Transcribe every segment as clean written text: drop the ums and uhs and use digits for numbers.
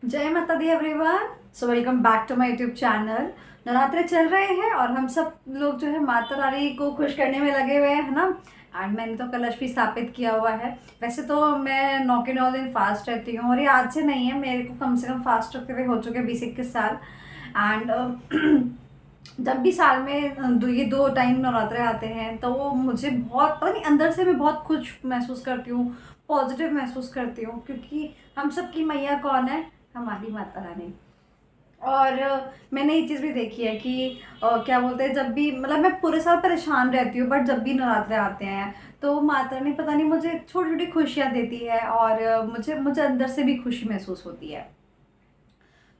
जय माता दी everyone. So welcome back to my YouTube channel. Navratre चल रहे हैं और हम सब लोग जो है माता रानी को खुश करने में लगे हुए हैं, है ना। एंड मैंने तो कलश भी स्थापित किया हुआ है। वैसे तो मैं 9 के 9 दिन फास्ट रहती हूँ और ये आज से नहीं है, मेरे को कम से कम फास्ट रखते हुए हो चुके 20-21 साल। एंड जब भी साल में ये 2 टाइम नवरात्रे आते हैं तो वो मुझे बहुत पता नहीं, अंदर से मैं बहुत खुश महसूस करती हूँ, पॉजिटिव महसूस करती हूँ, क्योंकि हम सब की मैया कौन है? हमारी माता रानी। और मैंने ये चीज़ भी देखी है कि क्या बोलते हैं, जब भी मतलब मैं पूरे साल परेशान रहती हूँ, बट जब भी नवरात्रे आते हैं तो माता रानी पता नहीं मुझे छोटी छोटी खुशियाँ देती है और मुझे मुझे अंदर से भी खुशी महसूस होती है।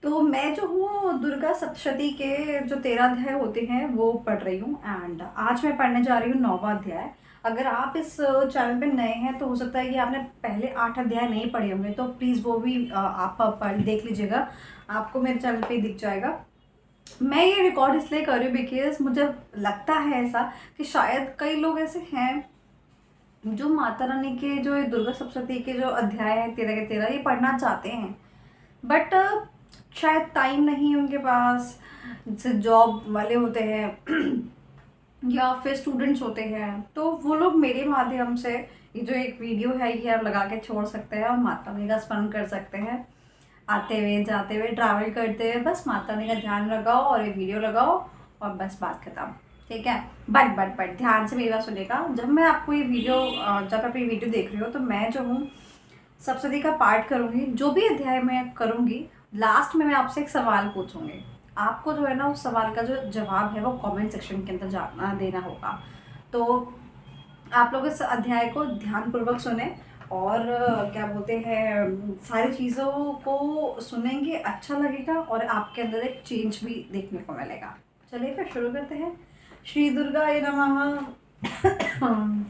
तो मैं जो हूँ दुर्गा सप्तशती के जो 13 अध्याय होते हैं वो पढ़ रही हूँ, एंड आज मैं पढ़ने जा रही हूँ 9वां अध्याय। अगर आप इस चैनल पे नए हैं तो हो सकता है कि आपने पहले 8 अध्याय नहीं पढ़े होंगे, तो प्लीज़ वो भी आप पढ़ देख लीजिएगा, आपको मेरे चैनल पे ही दिख जाएगा। मैं ये रिकॉर्ड इसलिए कर रही हूँ बिकॉज मुझे लगता है ऐसा कि शायद कई लोग ऐसे हैं जो माता रानी के जो ये दुर्गा सप्तशती के जो अध्याय हैं 13 के 13 ये पढ़ना चाहते हैं, बट शायद टाइम नहीं है उनके पास। जैसे जॉब वाले होते हैं या फिर स्टूडेंट्स होते हैं, तो वो लोग मेरे माध्यम से ये जो एक वीडियो है ये आप लगा के छोड़ सकते हैं और माता रानी का स्मरण कर सकते हैं। आते हुए जाते हुए ट्रैवल करते हुए बस माता रानी का ध्यान लगाओ और ये वीडियो लगाओ और बस बात खत्म। ठीक है। बट ध्यान से मेरी बात सुनिएगा। जब मैं आपको ये वीडियो जब आप ये वीडियो देख रहे हो तो मैं जो हूँ सप्तशती का पाठ करूँगी, जो भी अध्याय मैं करूँगी लास्ट में मैं आपसे एक सवाल पूछूंगी। आपको जो है ना उस सवाल का जो जवाब है वो कमेंट सेक्शन के अंदर जाना देना होगा। तो आप लोग इस अध्याय को ध्यानपूर्वक सुने और क्या बोलते हैं सारी चीज़ों को सुनेंगे, अच्छा लगेगा और आपके अंदर एक चेंज भी देखने को मिलेगा। चलिए फिर शुरू करते हैं। श्री दुर्गाय नमः।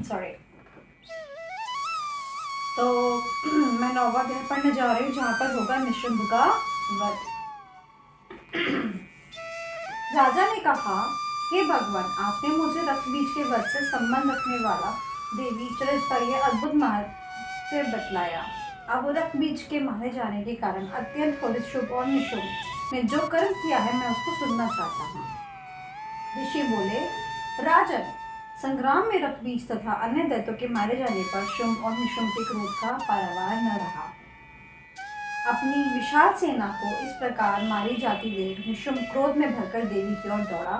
सॉरी। तो मैं 9वां अध्याय पढ़ने जा रही हूँ जहाँ पर होगा निशुंभ का वध। राजा ने कहा, हे भगवान, आपने मुझे रक्तबीज के वध से संबंध रखने वाला देवी चरित्र पर यह अद्भुत महत्व बतलाया। अब रक्तबीज के मारे जाने के कारण अत्यंत क्रोधित शुभ और निशुंभ ने जो कर्म किया है मैं उसको सुनना चाहता हूँ। ऋषि बोले, राजन, संग्राम में रक्तबीज तथा अन्य दैत्यों के मारे जाने पर शुंभ और निशुंभ के क्रोध का पारावार न रहा। अपनी विशाल सेना को इस प्रकार मारी जाती देख निशुंभ क्रोध में भरकर देवी की ओर दौड़ा।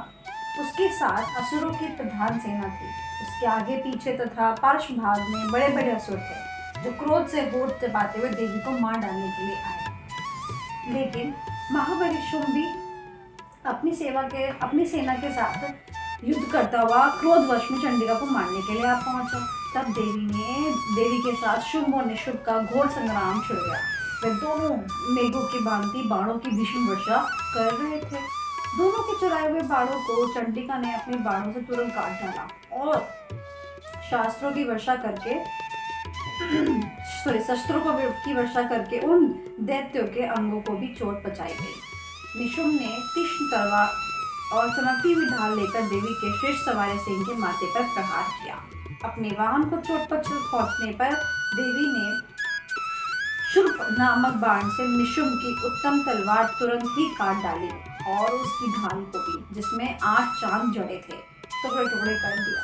उसके साथ असुरों की प्रधान सेना थी। उसके आगे पीछे तथा पार्श्व भाग में बड़े बड़े असुर थे जो क्रोध से होठ चबाते हुए देवी को मार डालने के लिए आए। लेकिन महाबली शुंभ भी अपनी सेना के साथ युद्ध करता हुआ क्रोधवश में चंडिका को मारने के लिए आ पहुंचा। तब देवी के साथ शुंभ और निशुंभ का घोर संग्राम छिड़ गया। वे दोनों मेघों की भांति बाणों की भीषण वर्षा कर रहे थे। दोनों के चुराए हुए बाणों को चंडिका ने अपने बाणों से तुरंत काट डाला और शास्त्रों की वर्षा करके शस्त्रों की वर्षा करके उन दैत्यों के अंगों को भी चोट पहुंचाई गई। निशुंभ ने तीक्ष्ण तलवार और चमकती हुई ढाल लेकर देवी के शीर्ष सवार सिंह के माथे पर प्रहार किया। अपने वाहन को चोट पहुंचने पर देवी ने शुल्क नामक बाण से निशुंभ की उत्तम तलवार तुरंत ही काट डाली और उसकी ढाल को भी, जिसमें 8 चांद जड़े थे, टुकड़े टुकड़े कर दिया।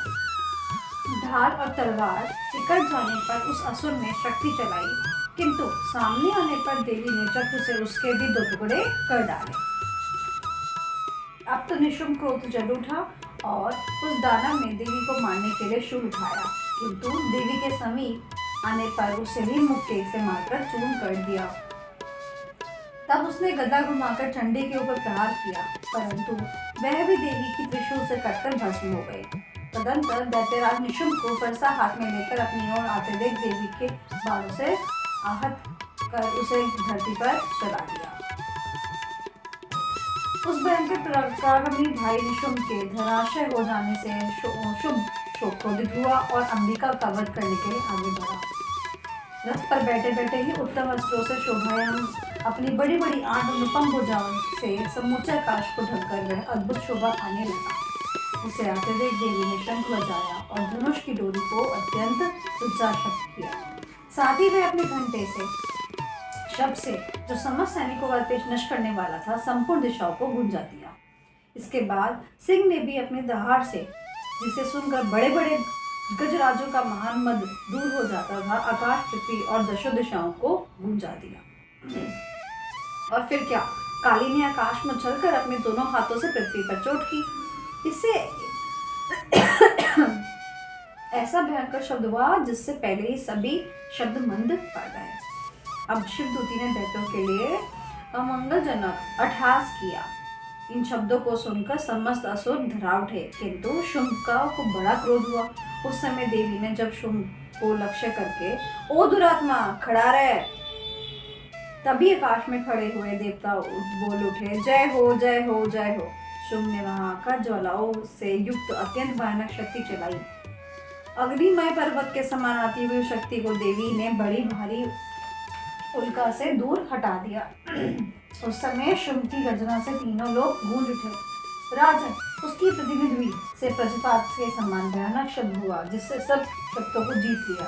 ढाल और तलवार निकट जाने पर उस असुर ने शक्ति चलाई, किंतु सामने आने पर देवी ने चक्र से उसके भी 2 टुकड़े कर डाले। अब तो निशुंभ क्रोध जल उठा और उस दानव ने देवी को मारने के लिए शूल उठाया, किंतु देवी के समीप आने पर उसे भी मुक्के से मारकर चूर्ण कर दिया। तब उसने गदा घुमाकर चंडी के ऊपर प्रहार किया, परंतु वह भी देवी की त्रिशूल से कटकर भस्म हो गई। तदंतर दैत्यराज निशुंभ को फरसा हाथ में लेकर अपनी ओर आते देख देवी के बालों से आहत कर उसे धरती पर चला दिया। उस भयंकर पराक्रमी भाई निशुंभ के धराशय हो जाने से शुंभ क्रोधित हुआ और अंबिका का वध करने के लिए आगे बढ़ा। रथ पर बैठे बैठे ही उत्तम वस्त्रों से शोभायाम अपनी बड़ी बड़ी 8 अनुपम भुजाओं से समूचे आकाश को ढककर वह अद्भुत शोभा पाने लगा। उसे आते देख देवी ने शंख बजाया और धनुष की डोरी को अत्यंत उत्साहित किया। साथ ही वह अपने घंटे से शब्द से जो समस्त सैनिकों का तेज नष्ट करने वाला था संपूर्ण दिशाओं को गूंजा दिया। इसके बाद सिंह ने भी अपनी दहाड़ से, जिसे सुनकर बड़े बड़े गजराजों का महान मद दूर हो जाता था, आकाश, पृथ्वी और दशों दिशाओं को गूंजा दिया। और फिर क्या, काली ने आकाश में उछलकर अपने दोनों हाथों से पृथ्वी पर चोट की। इससे ऐसा भयंकर शब्द हुआ जिससे पहले ही सभी शब्द मंद पड़ गए। अब शिवदूती ने दैत्यों के लिए अमंगलजनक अट्टहास किया। इन शब्दों को सुनकर समस्त असुर धरा उठे, किंतु शुंभ को बड़ा क्रोध हुआ। उस समय देवी ने जब शुंभ को लक्ष्य करके, ओ दुरात्मा खड़ा रहे, तभी आकाश में खड़े हुए देवता बोल उठे, जय हो जय हो जय हो। शुंभ ने वहां आकर ज्वालाओं से युक्त अत्यंत भयानक शक्ति चलाई। अग्निमय पर्वत के समान आती हुई शक्ति को देवी ने बड़ी भारी उल्का से दूर हटा दिया। उस समय शुंभ की गर्जना से तीनों लोग गूंज उठे। राजन, उसकी प्रतिनिधि से वज्रपात के समान भयानक शब्द हुआ, जिससे सब शब्दों को जीत लिया।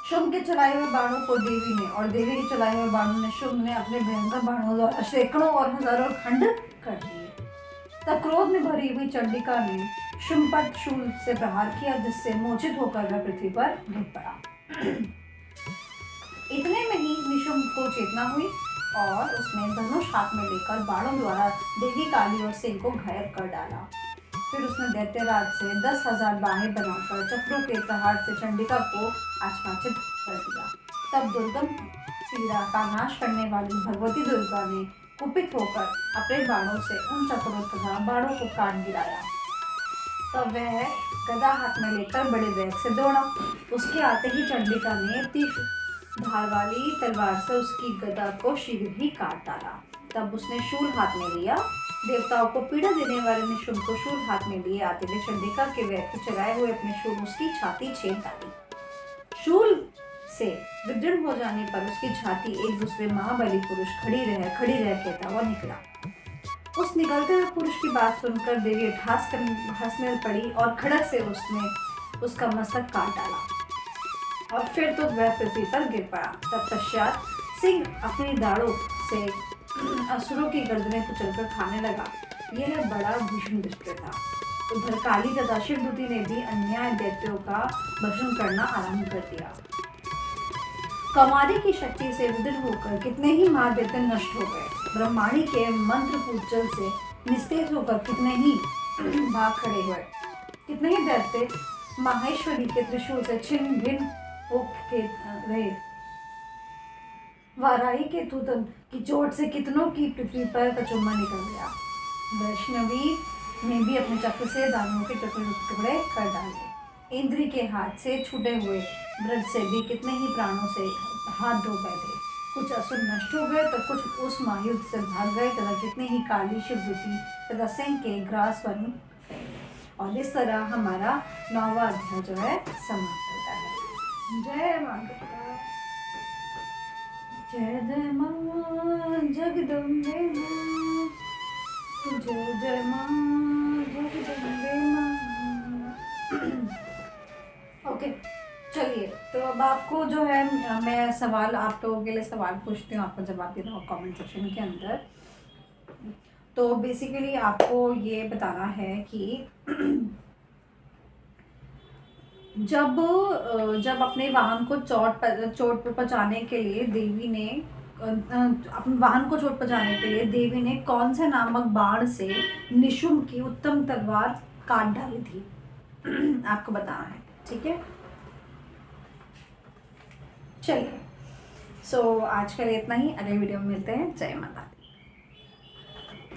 शुंभ के चलाए हुए बाणों को देवी ने और देवी के चलाए हुए बाणों ने शुंभ ने अपने भयंकर बाणों द्वारा सैकड़ों और हजारों खंड कर दिए। तब क्रोध में भरी हुई चंडिका ने शुंभ पर शूल से प्रहार किया, जिससे मूर्छित होकर वह पृथ्वी पर गिर पड़ा। इतने में ही निशुंभ को चेतना हुई और उसने धनुष हाथ में लेकर बाणों द्वारा देवी काली और सिंह को घायल कर डाला। फिर उसने दैत्यराज से 10,000 बाहें बनाकर चक्रों के प्रहार से चंडिका को आच्छादित कर दिया। तब दुर्गम पीड़ा का नाश करने वाली भगवती दुर्गा ने कुपित होकर अपने बाणों से उन चक्रों तथा बाणों को काट गिराया। तब वह गदा हाथ में लेकर बड़े वेग से दौड़ा। उसके आते ही चंडिका ने तीक्ष्ण धार वाली तलवार से उसकी गदा को शीघ्र ही काट डाला। तब उसने शूल हाथ में लिया। देवताओं को पीड़ा देने वाले निशुंभ को शूल हाथ में लिए आते हुए चंडिका के वेग को चलाए हुए अपने शूल उसकी छाती छेद डाली। शूल से विदीर्ण हो जाने पर उसकी छाती एक दूसरे महाबली पुरुष खड़ी रह कहता हुआ निकला। उस निकलते हुए पुरुष की बात सुनकर देवी अट्टहास कर हंसने पड़ी और खड़क से उसने उसका मस्तक काट डाला और फिर तो वह पृथ्वी पर गिर पड़ा। तत्पश्चात सिंह अपनी दाढ़ों से असुरों की गर्दनें कुचलकर खाने लगा। यह बड़ा भीषण दृश्य था। उधर काली तथा शिवदूती ने भी अन्याय दैत्यों का भक्षण करना आरंभ कर दिया। कौमारी की शक्ति से विदीर्ण होकर कितने ही महादैत्य नष्ट हो गए। ब्रह्माणी के मंत्र पूजन से निस्तेज होकर कितने ही भाग खड़े हुए। कितने ही दैत्य माहेश्वरी के त्रिशूल से छिन्न भिन्न होके रहे। वाराही के तूतन की चोट से कितनों की पृथ्वी पर कचुम्मा निकल गया। वैष्णवी ने भी अपने चक्र से दानवों के टुकड़े कर डाले। इंद्री के हाथ से छूटे हुए ब्रज से भी कितने ही प्राणों से हाथ धो बैठे। कुछ असुर नष्ट हो गए तो कुछ उस महायुद्ध से भाग गए तथा कितने ही काली, शिवदूती तथा सिंह के ग्रास बन। और इस तरह हमारा 9वां अध्याय जो है समाप्त होता है। जय मां दुर्गा, जय जय मां जगदम्बे मां, जय जय मां जगदम्बे मां। ओके, चलिए, तो अब आपको जो है मैं सवाल आप लोगों के लिए सवाल पूछती हूँ, आपको जवाब देना होगा कमेंट सेक्शन के अंदर। तो बेसिकली आपको ये बताना है कि जब अपने वाहन को चोट पर पहुँचाने के लिए देवी ने अपने वाहन को चोट पहुँचाने के लिए देवी ने कौन से नामक बाण से निशुंभ की उत्तम तलवार काट डाली थी, आपको बताना है, ठीक है। चलिए, सो आज के लिए इतना ही। अगले वीडियो में मिलते हैं। जय माता।